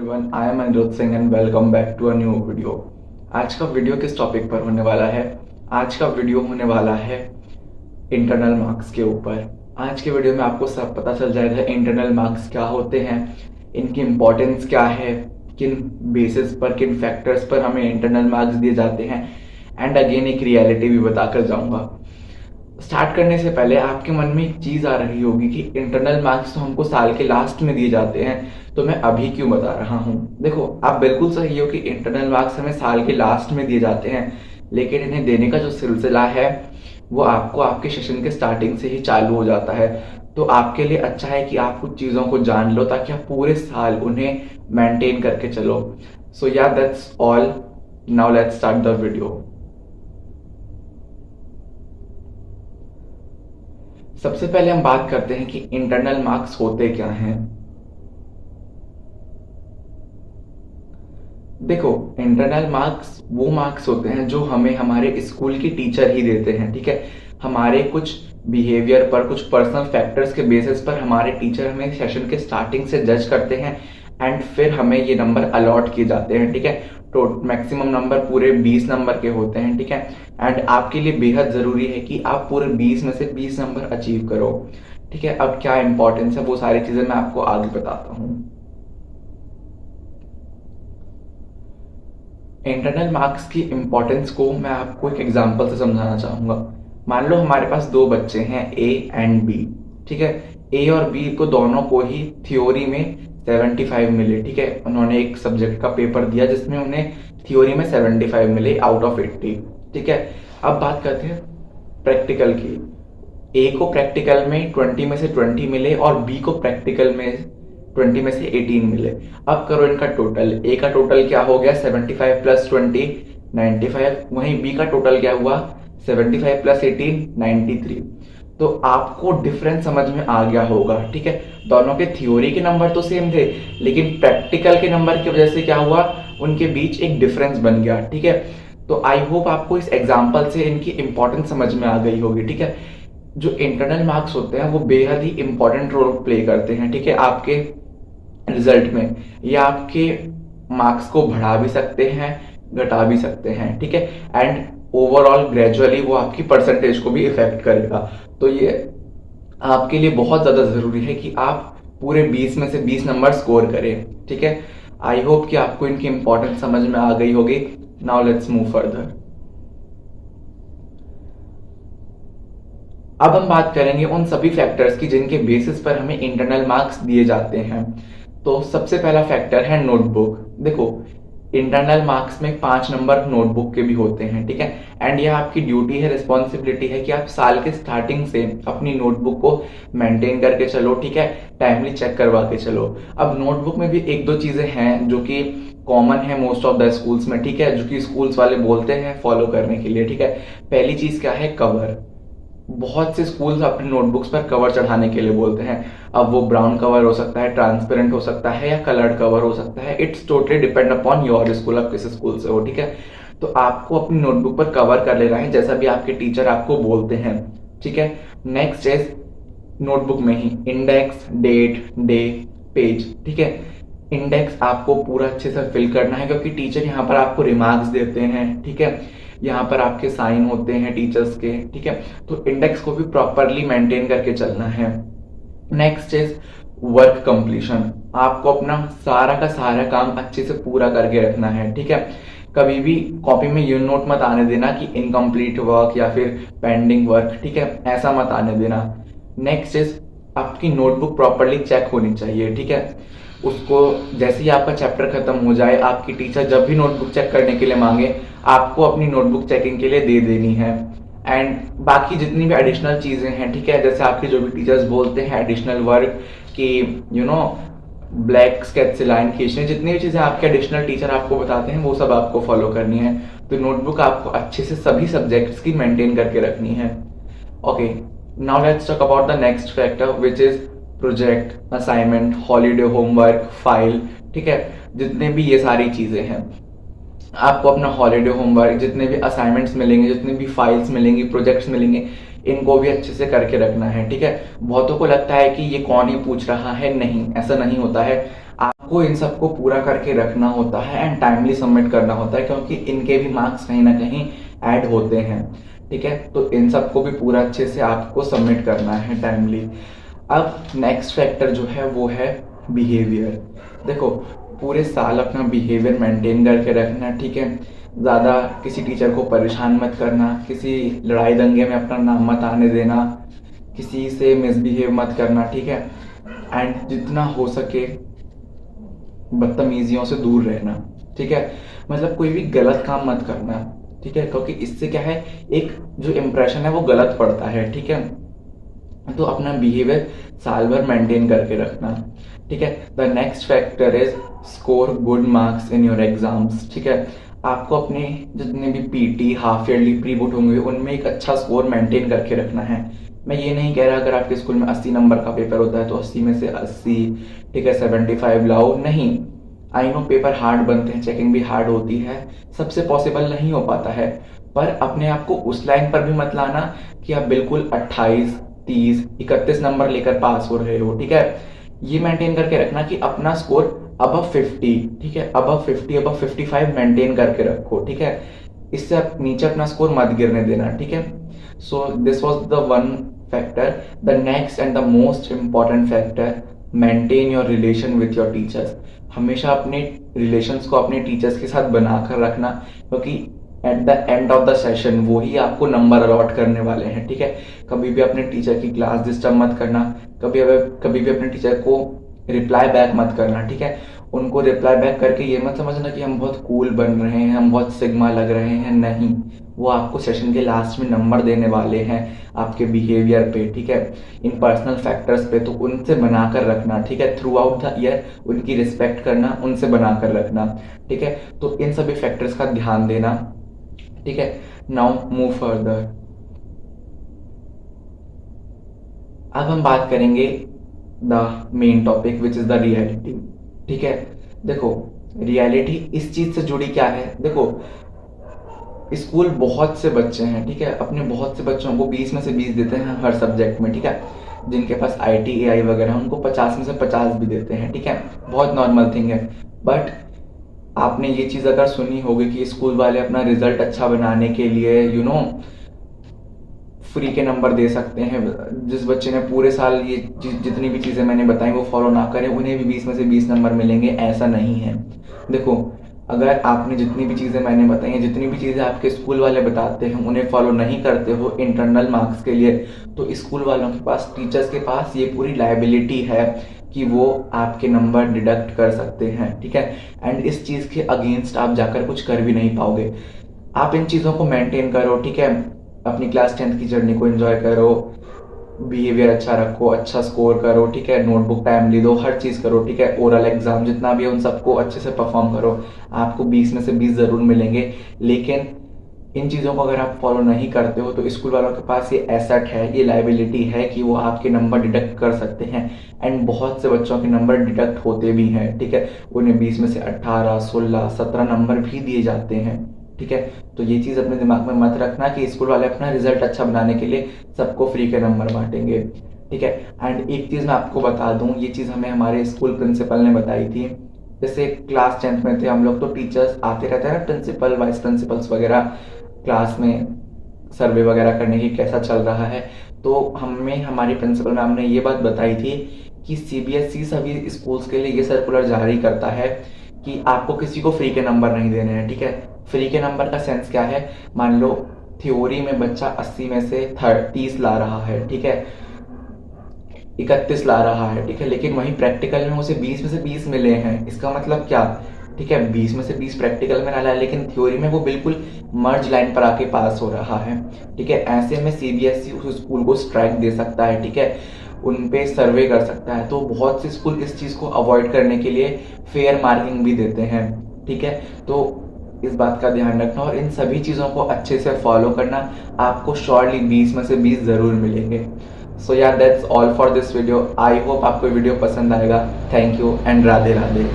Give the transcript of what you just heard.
Everyone, I am Anirudh Singh and welcome back to a new video. आज का video किस topic पर होने वाला है? आज का वीडियो होने वाला है इंटरनल मार्क्स के ऊपर। आज के वीडियो में आपको सब पता चल जाएगा इंटरनल मार्क्स क्या होते हैं, इनकी इम्पोर्टेंस क्या है, किन बेसिस पर, किन फैक्टर्स पर हमें इंटरनल मार्क्स दिए जाते हैं, एंड अगेन एक रियलिटी भी बताकर जाऊंगा। स्टार्ट करने से पहले आपके मन में एक चीज आ रही होगी कि इंटरनल मार्क्स तो हमको साल के लास्ट में दिए जाते हैं, तो मैं अभी क्यों बता रहा हूँ। देखो, आप बिल्कुल सही हो कि इंटरनल मार्क्स हमें साल के लास्ट में दिए जाते हैं, लेकिन इन्हें देने का जो सिलसिला है वो आपको आपके सेशन के स्टार्टिंग से ही चालू हो जाता है। तो आपके लिए अच्छा है कि आप कुछ चीज़ों को जान लो ताकि आप पूरे साल उन्हें मेंटेन करके चलो। सो या that's all, now let's start the video. सबसे पहले हम बात करते हैं कि इंटरनल मार्क्स होते क्या हैं। देखो, इंटरनल मार्क्स वो मार्क्स होते हैं जो हमें हमारे स्कूल की टीचर ही देते हैं, ठीक है। हमारे कुछ बिहेवियर पर, कुछ पर्सनल फैक्टर्स के बेसिस पर हमारे टीचर हमें सेशन के स्टार्टिंग से जज करते हैं एंड फिर हमें ये नंबर अलॉट किए जाते हैं, ठीक है। तो मैक्सिमम नंबर पूरे 20 नंबर के होते हैं, ठीक है। एंड आपके लिए बेहद ज़रूरी है कि आप पूरे 20 में से 20 नंबर अचीव करो, ठीक है। अब क्या इंपॉर्टेंस है वो सारी चीज़ें मैं आपको आगे बताता हूँ। इंटरनल मार्क्स की इंपॉर्टेंस को मैं आपको एक एग्जांपल से समझाना चाहूँगा। मान लो हमारे पास दो बच्चे हैं, ए एंड बी, ठीक है। ए और बी को दोनों को ही थ्योरी में 75 मिले, ठीक है। उन्होंने एक सब्जेक्ट का पेपर दिया जिसमें उन्हें थ्योरी में 75 मिले आउट ऑफ 80, ठीक है। अब बात करते हैं प्रैक्टिकल की। ए को प्रैक्टिकल में 20 में से 20 मिले और बी को प्रैक्टिकल में 20 में से 18 मिले। अब करो इनका टोटल। ए का टोटल क्या हो गया? 75 प्लस 20 95। वहीं बी का टोटल क्या हुआ? 75 प्लस 18 93। तो आपको डिफरेंस समझ में आ गया होगा, ठीक है। दोनों के थ्योरी के नंबर तो सेम थे, लेकिन प्रैक्टिकल के नंबर की वजह से क्या हुआ, उनके बीच एक डिफरेंस बन गया, ठीक है। तो आई होप आपको इस एग्जाम्पल से इनकी इंपॉर्टेंस समझ में आ गई होगी, ठीक है। जो इंटरनल मार्क्स होते हैं वो बेहद ही इंपॉर्टेंट रोल प्ले करते हैं, ठीक है, आपके रिजल्ट में। ये आपके मार्क्स को बढ़ा भी सकते हैं, घटा भी सकते हैं, ठीक है। एंड ओवरऑल ग्रेजुअली वो आपकी परसेंटेज को भी इफेक्ट करेगा। तो ये आपके लिए बहुत ज़्यादा ज़रूरी है कि आप पूरे 20 में से 20 नंबर स्कोर करें, ठीक है। आई होप कि आपको इनकी इंपॉर्टेंस समझ में आ गई होगी। Now let's move further. अब हम बात करेंगे उन सभी फैक्टर्स की जिनके बेसिस पर हमें इंटरनल मार्क्स दिए जाते हैं। तो सबसे पहला फैक्टर है नोटबुक। देखो, इंटरनल मार्क्स में 5 नंबर नोटबुक के भी होते हैं, ठीक है। एंड यह आपकी ड्यूटी है, रिस्पॉन्सिबिलिटी है कि आप साल के स्टार्टिंग से अपनी नोटबुक को मेंटेन करके चलो, ठीक है। टाइमली चेक करवा के चलो। अब नोटबुक में भी एक दो चीज़ें हैं जो कि कॉमन है मोस्ट ऑफ द स्कूल्स में, ठीक है, जो कि स्कूल्स वाले बोलते हैं फॉलो करने के लिए, ठीक है। पहली चीज़ क्या है? कवर। बहुत से स्कूल्स अपने नोटबुक्स पर कवर चढ़ाने के लिए बोलते हैं। अब वो ब्राउन कवर हो सकता है, ट्रांसपेरेंट हो सकता है, या कलर्ड कवर हो सकता है। It's totally depend upon your school, आप किस स्कूल से हो, ठीक है। तो आपको अपनी नोटबुक पर कवर कर लेना है जैसा भी आपके टीचर आपको बोलते हैं, ठीक है। नेक्स्ट इज नोटबुक में ही इंडेक्स, डेट, डे, पेज, ठीक है। इंडेक्स आपको पूरा अच्छे से फिल करना है क्योंकि टीचर यहाँ पर आपको रिमार्क्स देते हैं, ठीक है। यहाँ पर आपके साइन होते हैं टीचर्स के, ठीक है। तो इंडेक्स को भी प्रॉपरली मेंटेन करके चलना है। Next is work completion. आपको अपना सारा का सारा काम अच्छे से पूरा करके रखना है, ठीक है। कभी भी कॉपी में ये नोट मत आने देना कि इनकम्प्लीट वर्क या फिर पेंडिंग वर्क, ठीक है, ऐसा मत आने देना। नेक्स्ट इज आपकी नोटबुक प्रॉपरली चेक होनी चाहिए, ठीक है। उसको जैसे ही आपका चैप्टर खत्म हो जाए, आपकी टीचर जब भी नोटबुक चेक करने के लिए मांगे, आपको अपनी नोटबुक चेकिंग के लिए दे देनी है। एंड बाकी जितनी भी एडिशनल चीज़ें हैं, ठीक है, जैसे आपके जो भी टीचर्स बोलते हैं एडिशनल वर्क की, ब्लैक स्केच से लाइन खींचने, जितनी भी चीज़ें आपके एडिशनल टीचर आपको बताते हैं वो सब आपको फॉलो करनी है। तो नोटबुक आपको अच्छे से सभी सब्जेक्ट्स की मेंटेन करके रखनी है। Okay, now let's talk about the next factor which is project, assignment, holiday homework, file, ठीक है। जितने भी ये सारी चीज़ें हैं, आपको अपना हॉलीडे होमवर्क, जितने भी असाइनमेंट्स मिलेंगे, जितने भी फाइल्स मिलेंगी, प्रोजेक्ट्स मिलेंगे, इनको भी अच्छे से करके रखना है, ठीक है। बहुतों को लगता है कि ये कौन ही पूछ रहा है, नहीं, ऐसा नहीं होता है। आपको इन सबको पूरा करके रखना होता है एंड टाइमली सबमिट करना होता है, क्योंकि इनके भी मार्क्स कहीं ना कहीं ऐड होते हैं, ठीक है। तो इन सबको भी पूरा अच्छे से आपको सबमिट करना है टाइमली। अब नेक्स्ट फैक्टर जो है वो है बिहेवियर। देखो, पूरे साल अपना बिहेवियर मेंटेन करके रखना, ठीक है। ज़्यादा किसी टीचर को परेशान मत करना, किसी लड़ाई दंगे में अपना नाम मत आने देना, किसी से मिसबिहेव मत करना, ठीक है। एंड जितना हो सके बदतमीजियों से दूर रहना, ठीक है। मतलब कोई भी गलत काम मत करना, ठीक है, क्योंकि इससे क्या है, एक जो इम्प्रेशन है वो गलत पड़ता है, ठीक है। तो अपना बिहेवियर साल भर मेंटेन करके रखना, ठीक है। The next factor is score good marks in your exams, ठीक है। आपको अपने जितने भी PT, half yearly, pre board होंगे उनमें एक अच्छा स्कोर मेंटेन करके रखना है। मैं ये नहीं कह रहा अगर आपके स्कूल में 80 नंबर का पेपर होता है तो 80 में से 80, ठीक है, 75 लाओ, नहीं। आई नो पेपर हार्ड बनते हैं, चेकिंग भी हार्ड होती है, सबसे पॉसिबल नहीं हो पाता है, पर अपने आप को उस लाइन पर भी मत लाना कि आप बिल्कुल 28, 30, 31 नंबर लेकर पास हो रहे हो, ठीक है। ये मेंटेन करके रखना कि अपना स्कोर अबव 50, ठीक है, अबव 50, अबव 55 मेंटेन करके रखो, ठीक है। इससे आप नीचे अपना स्कोर मत गिरने देना, ठीक है। So this was the one factor. The next and the most important factor, maintain your relation with your teachers. हमेशा अपने रिलेशंस को अपने टीचर्स के साथ बनाकर रखना, क्योंकि at the end of the session वो ही आपको नंबर अलॉट करने वाले हैं, ठीक है। कभी भी अपने टीचर की क्लास डिस्टर्ब मत करना, कभी भी अपने टीचर को रिप्लाई बैक मत करना, ठीक है। उनको रिप्लाई बैक करके ये मत समझना कि हम बहुत कूल बन रहे हैं, हम बहुत सिग्मा लग रहे हैं, नहीं। वो आपको सेशन के लास्ट में नंबर देने वाले हैं आपके बिहेवियर पे, ठीक है, इन पर्सनल फैक्टर्स पे। तो उनसे बनाकर रखना, ठीक है। थ्रू आउट द ईयर उनकी रिस्पेक्ट करना, उनसे बनाकर रखना, ठीक है। तो इन सभी फैक्टर्स का ध्यान देना, ठीक है। Now move further. अब हम बात करेंगे the main topic which is the reality, ठीक है। देखो, रियलिटी इस चीज से जुड़ी क्या है, देखो स्कूल बहुत से बच्चे हैं, ठीक है, अपने बहुत से बच्चों को 20 में से 20 देते हैं हर सब्जेक्ट में, ठीक है। जिनके पास IT AI वगैरह उनको 50 में से 50 भी देते हैं, ठीक है, बहुत नॉर्मल थिंग है। बट आपने ये चीज़ अगर सुनी होगी कि स्कूल वाले अपना रिजल्ट अच्छा बनाने के लिए फ्री के नंबर दे सकते हैं। जिस बच्चे ने पूरे साल ये जितनी भी चीज़ें मैंने बताई वो फॉलो ना करें, उन्हें भी 20 में से 20 नंबर मिलेंगे, ऐसा नहीं है। देखो, अगर आपने जितनी भी चीज़ें मैंने बताई हैं, जितनी भी चीज़ें आपके स्कूल वाले बताते हैं, उन्हें फॉलो नहीं करते हो इंटरनल मार्क्स के लिए, तो स्कूल वालों के पास, टीचर्स के पास ये पूरी लायबिलिटी है कि वो आपके नंबर डिडक्ट कर सकते हैं, ठीक है। एंड इस चीज़ के अगेंस्ट आप जाकर कुछ कर भी नहीं पाओगे। आप इन चीज़ों को मेंटेन करो, ठीक है। अपनी क्लास 10th की जर्नी को एंजॉय करो, बिहेवियर अच्छा रखो, अच्छा स्कोर करो, ठीक है। नोटबुक टाइमली दो, हर चीज़ करो, ठीक है। ओरल एग्जाम जितना भी है उन सबको अच्छे से परफॉर्म करो। आपको 20 में से 20 ज़रूर मिलेंगे, लेकिन इन चीज़ों को अगर आप फॉलो नहीं करते हो तो स्कूल वालों के पास ये एसेट है, ये लायबिलिटी है कि वो आपके नंबर डिडक्ट कर सकते हैं। एंड बहुत से बच्चों के नंबर डिडक्ट होते भी हैं, ठीक है। उन्हें 20 में से 18, 16, 17 नंबर भी दिए जाते हैं, ठीक है। तो ये चीज़ अपने दिमाग में मत रखना कि स्कूल वाले अपना रिजल्ट अच्छा बनाने के लिए सबको फ्री के नंबर बांटेंगे, ठीक है। एंड एक चीज़ मैं आपको बता दूं, ये चीज़ हमें हमारे स्कूल प्रिंसिपल ने बताई थी। जैसे क्लास 10th में थे हम लोग, तो टीचर्स आते रहते हैं ना, प्रिंसिपल, वाइस प्रिंसिपल्स वगैरह, क्लास में सर्वे वगैरह करने की कैसा चल रहा है। तो हमें हमारी प्रिंसिपल मैम ने ये बात बताई थी कि CBSE सभी स्कूल्स के लिए ये सर्कुलर जारी करता है कि आपको किसी को फ्री के नंबर नहीं देने हैं, ठीक है। फ्री के नंबर का सेंस क्या है, मान लो थ्योरी में बच्चा 80 में से 30 ला रहा है, ठीक है, 31 ला रहा है, ठीक है, लेकिन वहीं प्रैक्टिकल में उसे 20 में से 20 मिले हैं। इसका मतलब क्या, ठीक है, 20 में से 20 प्रैक्टिकल में डाला है, लेकिन थ्योरी में वो बिल्कुल मर्ज लाइन पर आके पास हो रहा है, ठीक है। ऐसे में CBSE उस स्कूल को स्ट्राइक दे सकता है, ठीक है, उन पे सर्वे कर सकता है। तो बहुत से स्कूल इस चीज़ को अवॉइड करने के लिए फेयर मार्किंग भी देते हैं, ठीक है। तो इस बात का ध्यान रखना और इन सभी चीज़ों को अच्छे से फॉलो करना, आपको श्योरली 20 में से 20 ज़रूर मिलेंगे। सो यार, that's all for this video. I hope आपको वीडियो पसंद आएगा। Thank you and Radhe Radhe.